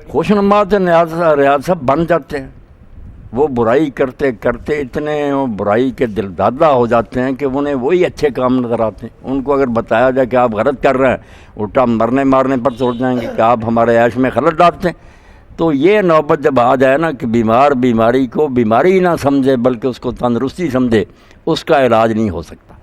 خوشنما تو ریاض صاحب بن جاتے ہیں، وہ برائی کرتے کرتے اتنے برائی کے دل دادا ہو جاتے ہیں کہ انہیں وہی اچھے کام نظر آتے ہیں۔ ان کو اگر بتایا جائے کہ آپ غلط کر رہے ہیں، الٹا مرنے مارنے پر چھوڑ جائیں گے کہ آپ ہمارے عیش میں خلل ڈالتے ہیں۔ تو یہ نوبت جب آ جائے نا کہ بیمار بیماری کو بیماری ہی نہ سمجھے بلکہ اس کو تندرستی سمجھے، اس کا علاج نہیں ہو سکتا۔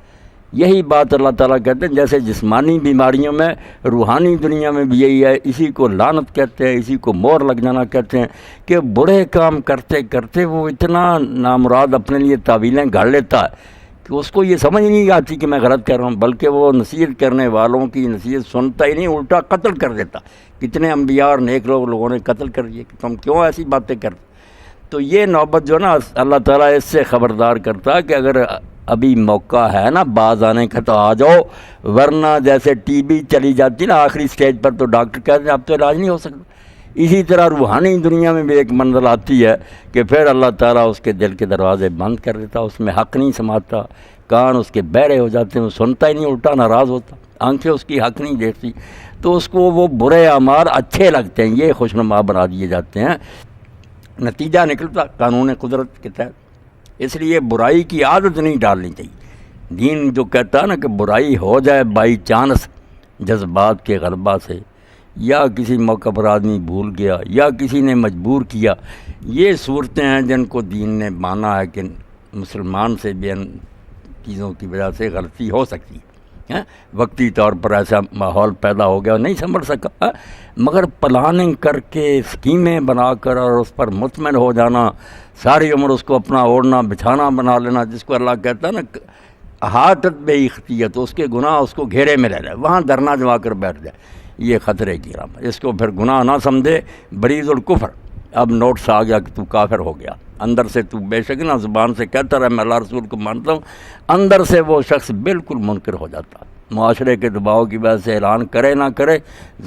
یہی بات اللہ تعالیٰ کہتے ہیں، جیسے جسمانی بیماریوں میں روحانی دنیا میں بھی یہی ہے، اسی کو لعنت کہتے ہیں، اسی کو مور لگ جانا کہتے ہیں کہ برے کام کرتے کرتے وہ اتنا نامراد اپنے لیے تعویلیں گھڑ لیتا ہے کہ اس کو یہ سمجھ نہیں آتی کہ میں غلط کر رہا ہوں، بلکہ وہ نصیحت کرنے والوں کی نصیحت سنتا ہی نہیں، الٹا قتل کر دیتا۔ کتنے انبیاء اور نیک لوگوں نے قتل کر دیے کہ تم کیوں ایسی باتیں کرتے۔ تو یہ نوبت جو نا اللہ تعالیٰ اس سے خبردار کرتا ہے کہ اگر ابھی موقع ہے نا باز آنے کا تو آ جاؤ، ورنہ جیسے ٹی بی چلی جاتی نا آخری سٹیج پر تو ڈاکٹر کہتے ہیں اب تو علاج نہیں ہو سکتا، اسی طرح روحانی دنیا میں بھی ایک منزل آتی ہے کہ پھر اللہ تعالیٰ اس کے دل کے دروازے بند کر دیتا، اس میں حق نہیں سماتا، کان اس کے بہرے ہو جاتے ہیں، وہ سنتا ہی نہیں، الٹا ناراض ہوتا، آنکھیں اس کی حق نہیں دیکھتی، تو اس کو وہ برے اعمال اچھے لگتے ہیں، یہ خوشنما بنا دیے جاتے ہیں۔ نتیجہ نکلتا قانون قدرت کے تحت۔ اس لیے برائی کی عادت نہیں ڈالنی چاہیے۔ دین جو کہتا ہے نا کہ برائی ہو جائے بائی چانس جذبات کے غلبہ سے، یا کسی موقع پر آدمی بھول گیا یا کسی نے مجبور کیا، یہ صورتیں ہیں جن کو دین نے مانا ہے کہ مسلمان سے بھی ان چیزوں کی وجہ سے غلطی ہو سکتی ہے۔ وقتی طور پر ایسا ماحول پیدا ہو گیا، نہیں سنبھل سکا، مگر پلاننگ کر کے اسکیمیں بنا کر اور اس پر مطمئن ہو جانا، ساری عمر اس کو اپنا اوڑھنا بچھانا بنا لینا، جس کو اللہ کہتا ہے نا احاطت بے اختیت، اس کے گناہ اس کو گھیرے میں رہ جائے، وہاں دھرنا جما کر بیٹھ جائے، یہ خطرے کی علامت۔ اس کو پھر گناہ نہ سمجھے، بریز الکفر، اب نوٹس آ گیا کہ تو کافر ہو گیا، اندر سے تو بے شک نہ زبان سے کہتا رہا میں اللہ رسول کو مانتا ہوں، اندر سے وہ شخص بالکل منکر ہو جاتا، معاشرے کے دباؤ کی وجہ سے اعلان کرے نہ کرے،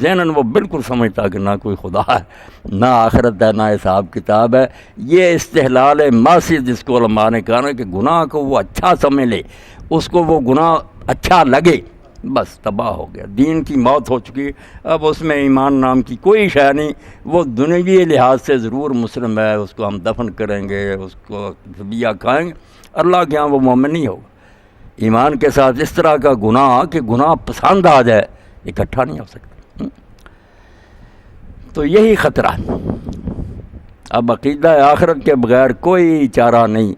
ذہناً وہ بالکل سمجھتا کہ نہ کوئی خدا ہے، نہ آخرت ہے، نہ حساب کتاب ہے۔ یہ استحلال معصیت جس کو علماء نے کہا نا کہ گناہ کو وہ اچھا سمجھ لے، اس کو وہ گناہ اچھا لگے، بس تباہ ہو گیا، دین کی موت ہو چکی، اب اس میں ایمان نام کی کوئی شے نہیں، وہ دنیوی لحاظ سے ضرور مسلم ہے، اس کو ہم دفن کریں گے، اس کو ذبیحہ کھائیں گے، اللہ کے ہاں وہ مومن نہیں ہوگا۔ ایمان کے ساتھ اس طرح کا گناہ کہ گناہ پسند آ جائے، اکٹھا نہیں ہو سکتا۔ تو یہی خطرہ ہے۔ اب عقیدہ آخرت کے بغیر کوئی چارہ نہیں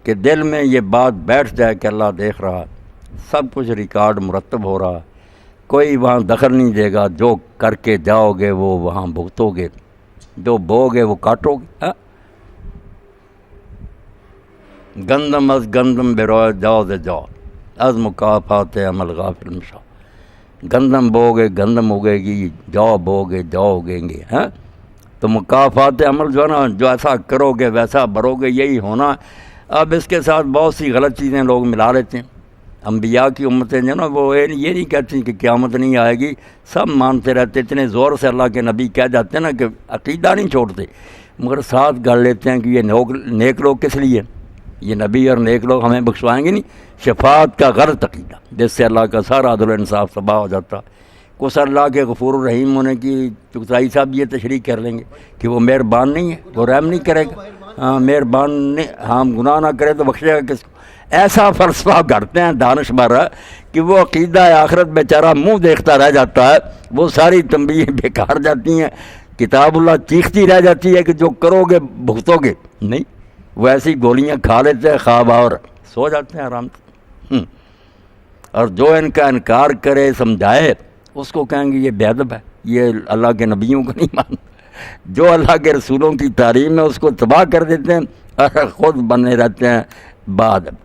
کہ دل میں یہ بات بیٹھ جائے کہ اللہ دیکھ رہا، سب کچھ ریکارڈ مرتب ہو رہا، کوئی وہاں دخل نہیں دے گا، جو کر کے جاؤ گے وہ وہاں بھگتو گے، جو بو گے وہ کاٹو گے۔ گندم از گندم بروئے جاؤ دے جاؤ از مکافات عمل غافل مشا، گندم بو گے گندم اگے گی، جو بو گے جو اگیں گے۔ تو مکافات عمل جو ہے نا، جو ایسا کرو گے ویسا بھرو گے، یہی ہونا۔ اب اس کے ساتھ بہت سی غلط چیزیں لوگ ملا لیتے ہیں۔ انبیاء کی امتیں جو نا وہ یہ نہیں کہتی کہ قیامت نہیں آئے گی، سب مانتے رہتے، اتنے زور سے اللہ کے نبی کہہ جاتے ہیں نا کہ عقیدہ نہیں چھوڑتے، مگر ساتھ گڑھ لیتے ہیں کہ یہ نیک لوگ کس لیے، یہ نبی اور نیک لوگ ہمیں بخشوائیں گے نہیں۔ شفاعت کا غلط عقیدہ جس سے اللہ کا سارا عدل و انصاف تباہ ہو جاتا۔ کچھ اللہ کے غفور الرحیم ہونے کی چغتائی صاحب یہ تشریح کر لیں گے کہ وہ مہربان نہیں ہے، وہ رحم نہیں کرے گا، ہاں مہربان نہیں، ہم گناہ نہ کرے تو بخشے گا کس کو۔ ایسا فلسفہ گھڑتے ہیں دانش بھر کہ وہ عقیدہ آخرت بیچارہ منہ دیکھتا رہ جاتا ہے، وہ ساری تنبیہیں بیکار جاتی ہیں، کتاب اللہ چیختی رہ جاتی ہے کہ جو کرو گے بھگتو گے، نہیں، وہ ایسی گولیاں کھا لیتے ہیں، خواب اور سو جاتے ہیں آرام سے۔ اور جو ان کا انکار کرے سمجھائے اس کو کہیں گے یہ بے ادب ہے، یہ اللہ کے نبیوں کو نہیں مانتا، جو اللہ کے رسولوں کی تعلیم ہے اس کو تباہ کر دیتے ہیں اور خود بنے رہتے ہیں با ادب۔